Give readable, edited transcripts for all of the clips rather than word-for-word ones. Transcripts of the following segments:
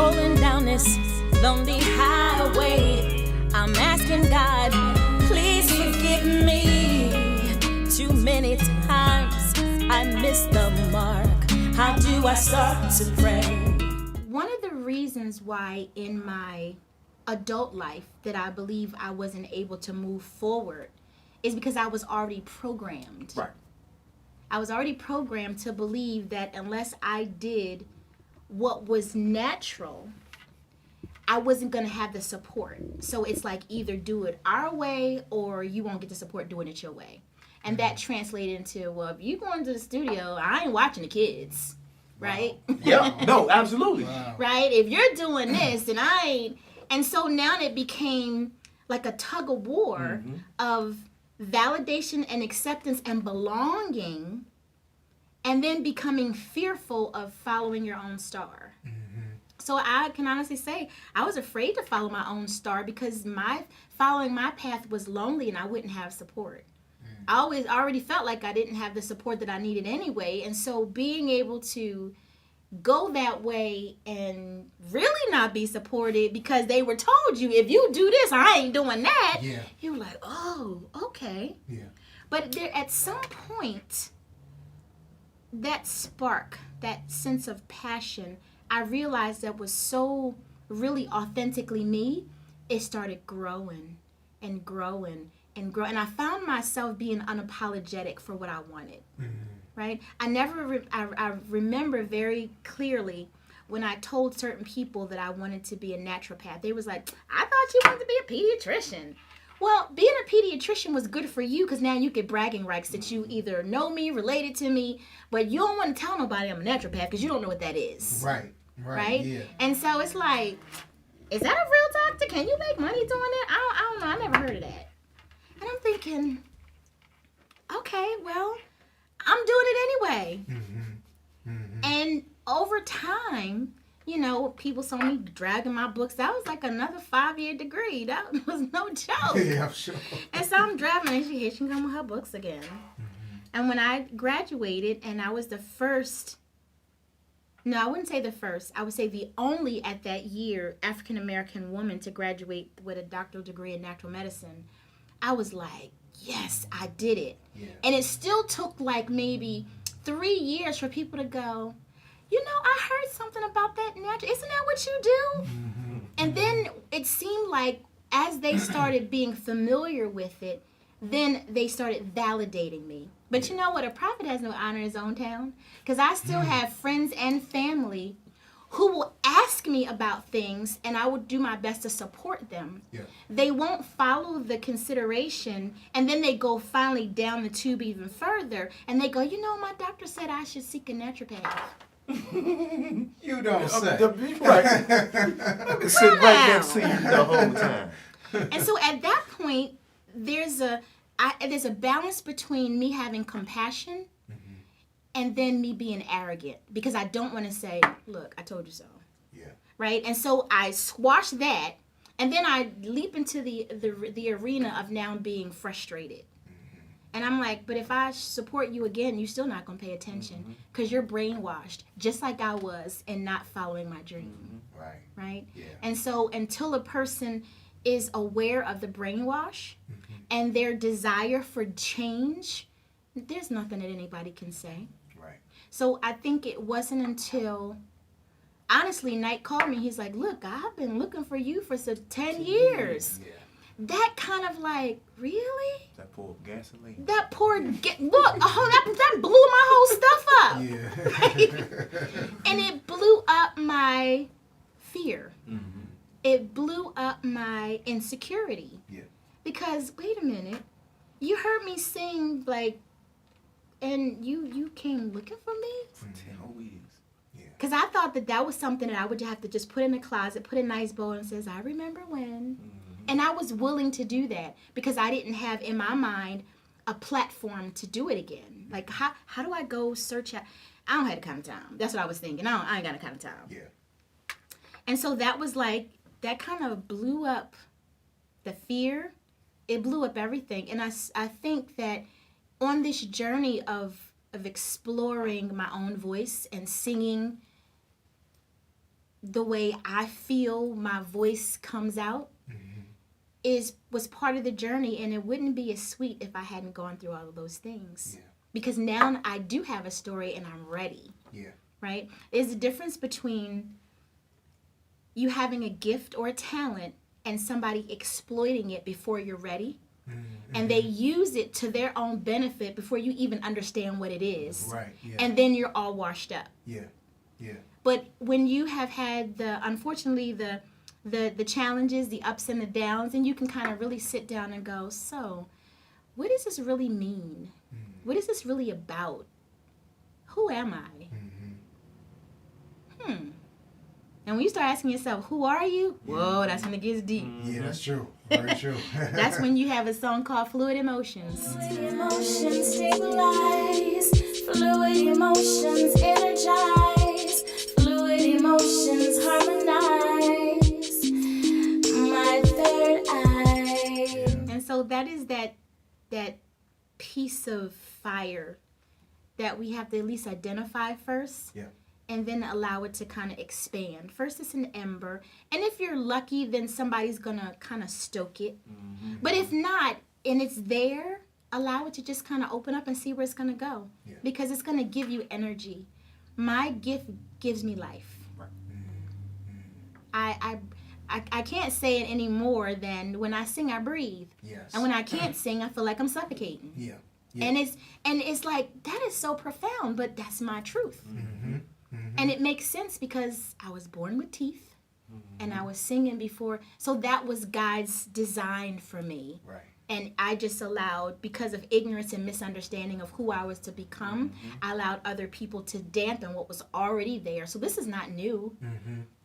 rolling down this lonely highway. I'm asking God, please forgive me. Too many times I missed the mark. How do I start to pray? One of the reasons why in my adult life that I believe I wasn't able to move forward is because I was already programmed. Right. I was already programmed to believe that unless I did what was natural, I wasn't going to have the support. So it's like either do it our way or you won't get the support doing it your way. And that translated into, well, if you going to the studio, I ain't watching the kids, right? Wow. Yeah, no, absolutely. Wow. Right? If you're doing this, then I ain't. And so now it became like a tug of war of validation and acceptance and belonging, and then becoming fearful of following your own star. So I can honestly say I was afraid to follow my own star because following my path was lonely and I wouldn't have support. I already felt like I didn't have the support that I needed anyway. And so being able to go that way and really not be supported because they were told you, if you do this, I ain't doing that. Yeah. You were like, oh, okay. Yeah. But there, at some point, that spark, that sense of passion, I realized that was so really authentically me, it started growing and growing and growing. And I found myself being unapologetic for what I wanted, right? I remember very clearly when I told certain people that I wanted to be a naturopath. They was like, I thought you wanted to be a pediatrician. Well, being a pediatrician was good for you because now you get bragging rights that you either know me, related to me, but you don't want to tell nobody I'm a naturopath because you don't know what that is. Right? Yeah. And so it's like, is that a real doctor? Can you make money doing it? I don't know. I never heard of that. And I'm thinking, okay, well, I'm doing it anyway. And over time, you know, people saw me dragging my books. That was like another 5-year degree. That was no joke. Yeah, I'm sure. And so I'm driving, and here she come with her books again. And when I graduated, and I was the first, no, I wouldn't say the first. I would say the only at that year African-American woman to graduate with a doctoral degree in natural medicine, I was like, yes, I did it. Yeah. And it still took like maybe 3 years for people to go, you know, I heard something about that natural. Isn't that what you do? And then it seemed like as they started being familiar with it, then they started validating me. But you know what? A prophet has no honor in his own town. Because I still have friends and family who will ask me about things, and I will do my best to support them. Yeah. They won't follow the consideration, and then they go finally down the tube even further, and they go, you know, my doctor said I should seek a naturopath. You don't say. Right. I've been sitting right next to you the whole time. And so at that point, there's a balance between me having compassion and then me being arrogant, because I don't want to say, look, I told you so. Yeah. Right? And so I squash that, and then I leap into the arena of now being frustrated. And I'm like, but if I support you again, you're still not going to pay attention because you're brainwashed, just like I was in not following my dream. Right? Yeah. And so until a person is aware of the brainwash and their desire for change, there's nothing that anybody can say. Right. So I think it wasn't until, honestly, Knight called me. He's like, look, I've been looking for you for 10 years. Yeah. That kind of like, really? That poor gasoline. That poor, look, that blew my whole stuff up. Yeah. And it blew up my fear. It blew up my insecurity. Yeah. Because, wait a minute, you heard me sing, like, and you came looking for me? 10 whole years. Yeah. Because I thought that was something that I would have to just put in the closet, put a nice bow, and says, I remember when. And I was willing to do that because I didn't have in my mind a platform to do it again. Like, how do I go search out? I don't have the kind of time. That's what I was thinking. I ain't got the kind of time. Yeah. And so that was like, that kind of blew up the fear. It blew up everything. And I think that on this journey of exploring my own voice and singing the way I feel my voice comes out was part of the journey, and it wouldn't be as sweet if I hadn't gone through all of those things. Yeah. Because now I do have a story and I'm ready. Yeah. Right? There's a difference between you having a gift or a talent and somebody exploiting it before you're ready. And they use it to their own benefit before you even understand what it is. Right. Yeah. And then you're all washed up. Yeah. Yeah. But when you have had unfortunately the challenges, the ups and the downs, and you can kind of really sit down and go, so what does this really mean? What is this really about? Who am I? And when you start asking yourself, who are you? Whoa, that's when it gets deep. Yeah, that's true. Very true. That's when you have a song called Fluid Emotions. Fluid emotions stabilize. Fluid emotions energize. Fluid emotions harmonize. My third eye. And so that is that piece of fire that we have to at least identify first. Yeah. And then allow it to kind of expand. First, it's an ember. And if you're lucky, then somebody's going to kind of stoke it. But if not, and it's there, allow it to just kind of open up and see where it's going to go. Yeah. Because it's going to give you energy. My gift gives me life. Right. I can't say it any more than when I sing, I breathe. Yes. And when I can't sing, I feel like I'm suffocating. Yeah. Yeah. And it's like, that is so profound, but that's my truth. And it makes sense because I was born with teeth and I was singing before. So that was God's design for me. Right. And I just allowed, because of ignorance and misunderstanding of who I was to become, I allowed other people to dampen what was already there. So this is not new.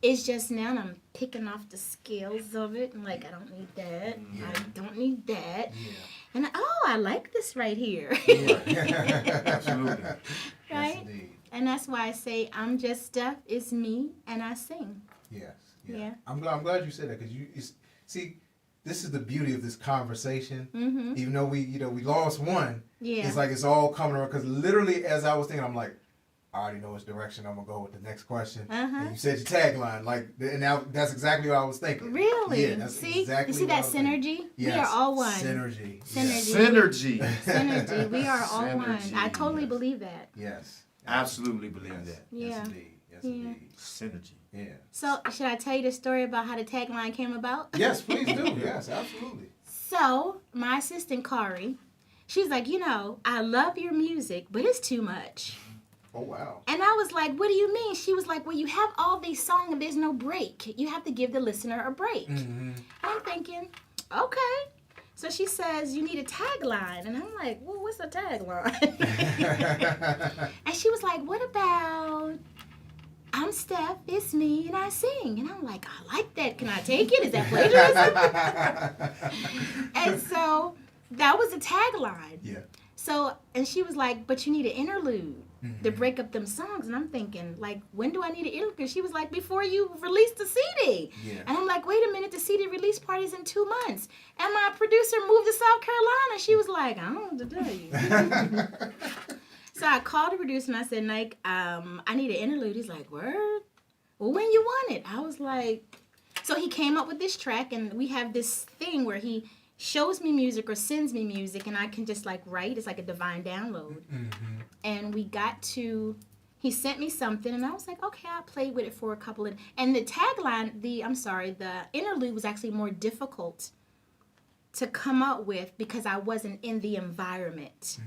It's just now I'm picking off the scales of it. And like, I don't need that. I don't need that. Yeah. And I like this right here. Absolutely. Right? Yes, indeed. And that's why I say I'm just Steph. It's me, and I sing. Yes. Yeah. Yeah. I'm glad you said that, because see, this is the beauty of this conversation. Even though we lost one, Yeah. it's like it's all coming around. Because literally, as I was thinking, I'm like, I already know which direction I'm gonna go with the next question. And you said your tagline, like, and now that's exactly what I was thinking. Really? Yeah. That's See? exactly. You see what that I was thinking. synergy? Yes. We are all one. Synergy. Synergy. Synergy. Synergy. We are all one. Synergy, I totally yes. believe that. Yes. Absolutely believe Yes. that. Yeah. Yes, indeed. Yes, Yeah. indeed. Synergy. Yeah. So, should I tell you the story about how the tagline came about? Yes, please do. Yes, absolutely. So, my assistant, Kari, she's like, I love your music, but it's too much. Oh, wow. And I was like, what do you mean? She was like, well, you have all these songs and there's no break. You have to give the listener a break. And I'm thinking, okay. So she says, you need a tagline. And I'm like, well, what's a tagline? And she was like, what about, I'm Steph, it's me, and I sing. And I'm like, I like that. Can I take it? Is that plagiarism? And so that was a tagline. Yeah. So, and she was like, but you need an interlude to break up them songs. And I'm thinking, like, when do I need an interlude? Because she was like, before you release the CD. Yeah. And I'm like, wait a minute, the CD release party's in 2 months. And my producer moved to South Carolina. She was like, I don't know what to tell you. So I called the producer and I said, Nike, I need an interlude. He's like, word? Well, when you want it? I was like, so he came up with this track, and we have this thing where he shows me music or sends me music, and I can just like write. It's like a divine download. And he sent me something, and I was like, okay, I played with it for a couple of, and the tagline, the interlude was actually more difficult to come up with because I wasn't in the environment.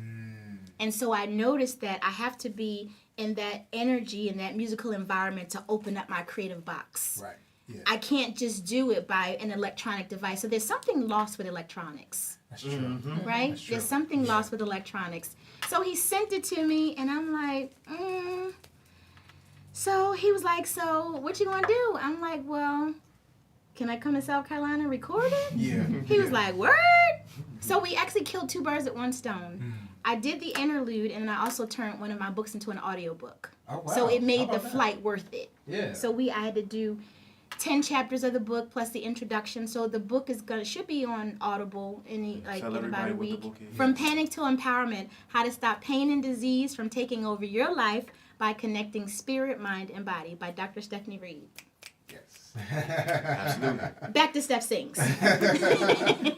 And so I noticed that I have to be in that energy and that musical environment to open up my creative box. Right. Yeah. I can't just do it by an electronic device. So there's something lost with electronics, That's true. right? That's true. There's something lost with electronics. So he sent it to me, and I'm like, So he was like, so what you gonna do? I'm like, well, can I come to South Carolina and record it? Yeah. He was like, word? So we actually killed 2 birds with 1 stone. I did the interlude, and I also turned one of my books into an audiobook. Oh, wow. So it made How the about that? flight worth it. Yeah. So I had to do 10 chapters of the book plus the introduction. So the book should be on Audible in Tell about everybody a what the week. book is. From Panic to Empowerment: How to Stop Pain and Disease from Taking Over Your Life by Connecting Spirit, Mind, and Body by Dr. Stephanie Reed. Absolutely. Back to Steph Singz.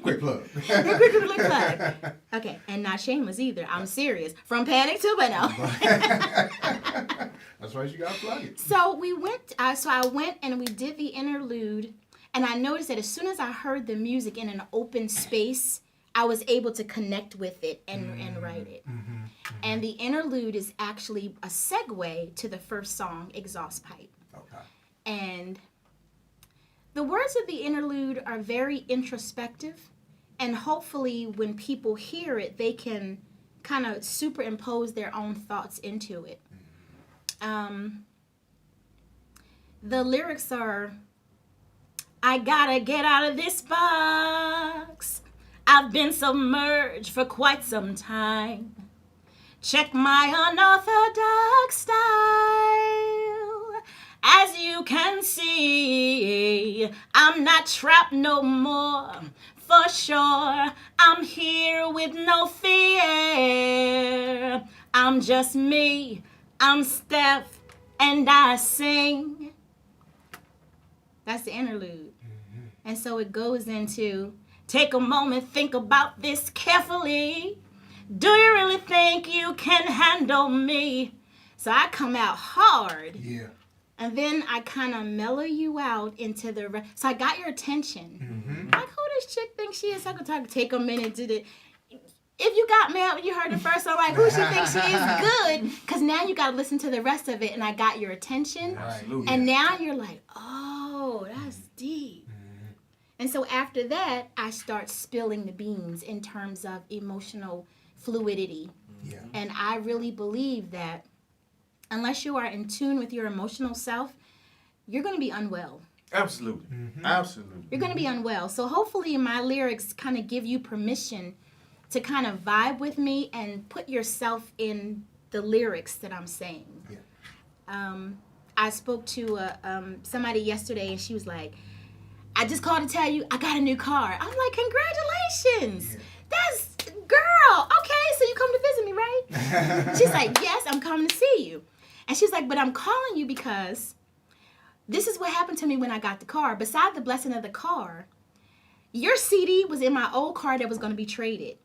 Quick plug. Quick plug. Okay, and not shameless either. I'm serious. From panic to no. That's why you got to plug it. So we went. I went and we did the interlude, and I noticed that as soon as I heard the music in an open space, I was able to connect with it and write it. And the interlude is actually a segue to the first song, Exhaust Pipe. Okay. And the words of the interlude are very introspective, and hopefully when people hear it, they can kind of superimpose their own thoughts into it. The lyrics are, I gotta get out of this box. I've been submerged for quite some time. Check my unorthodox style. As you can see, I'm not trapped no more. For sure, I'm here with no fear. I'm just me, I'm Steph, and I sing. That's the interlude. And so it goes into, take a moment, think about this carefully. Do you really think you can handle me? So I come out hard. Yeah. And then I kind of mellow you out into the... So I got your attention. Like, who this chick thinks she is? I could take a minute to the... If you got mad when you heard the first song, like, who she thinks she is good? Because now you got to listen to the rest of it, and I got your attention. Absolutely. And now you're like, oh, that's deep. And so after that, I start spilling the beans in terms of emotional fluidity. Yeah. And I really believe that unless you are in tune with your emotional self, you're going to be unwell. Absolutely. Absolutely. You're going to be unwell. So hopefully my lyrics kind of give you permission to kind of vibe with me and put yourself in the lyrics that I'm saying. Yeah. I spoke to somebody yesterday, and she was like, I just called to tell you I got a new car. I'm like, congratulations. Yeah. That's, girl, okay, so you come to visit me, right? She's like, yes, I'm coming to see you. And she's like, but I'm calling you because this is what happened to me when I got the car. Beside the blessing of the car, your CD was in my old car that was going to be traded.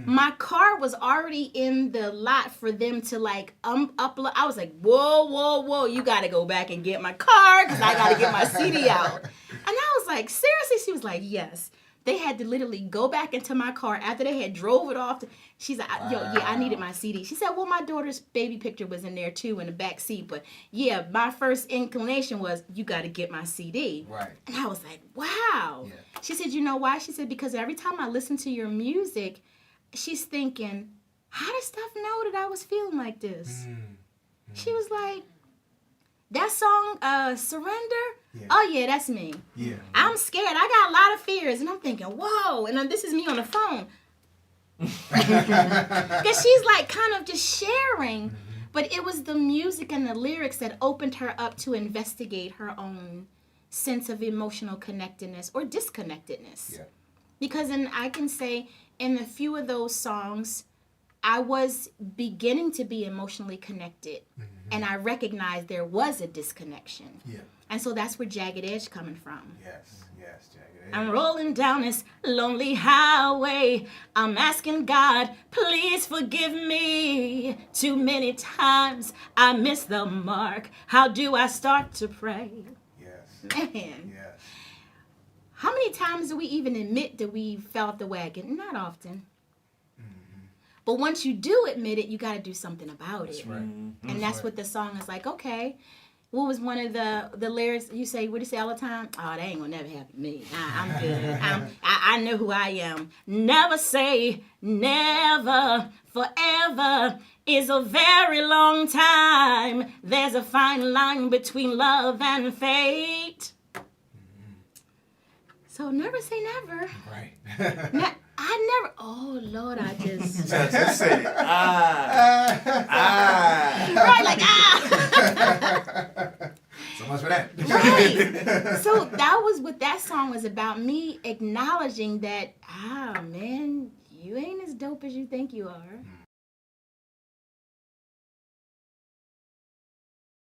My car was already in the lot for them to like upload. I was like, whoa, you got to go back and get my car because I got to get my CD out. And I was like, seriously? She was like, yes. They had to literally go back into my car after they had drove it off. She's like, yeah, I needed my CD. She said, well, my daughter's baby picture was in there too in the back seat. But yeah, my first inclination was, you got to get my CD. Right. And I was like, wow. Yeah. She said, you know why? She said, because every time I listen to your music, she's thinking, how does Steph know that I was feeling like this? She was like, that song, Surrender? Yeah. Oh, yeah, that's me. Yeah. I'm scared. I got a lot of fears. And I'm thinking, whoa. And then this is me on the phone. Because she's like kind of just sharing. But it was the music and the lyrics that opened her up to investigate her own sense of emotional connectedness or disconnectedness. Yeah. Because I can say in a few of those songs, I was beginning to be emotionally connected. And I recognized there was a disconnection. Yeah. And so that's where Jagged Edge coming from. Yes, Jagged Edge. I'm rolling down this lonely highway. I'm asking God, please forgive me. Too many times I miss the mark. How do I start to pray? Yes. Man. Yes. How many times do we even admit that we fell off the wagon? Not often. But once you do admit it, you got to do something about it. That's right. And that's what the song is like. Okay, what was one of the lyrics you say? What do you say all the time? Oh, that ain't gonna never happen to me. I'm good. I know who I am. Never say never. Forever is a very long time. There's a fine line between love and fate. So never say never. Right. I never. Oh Lord, I just. Just say it. Right, like So much for that. Right. So that was what that song was about. Me acknowledging that, man, you ain't as dope as you think you are.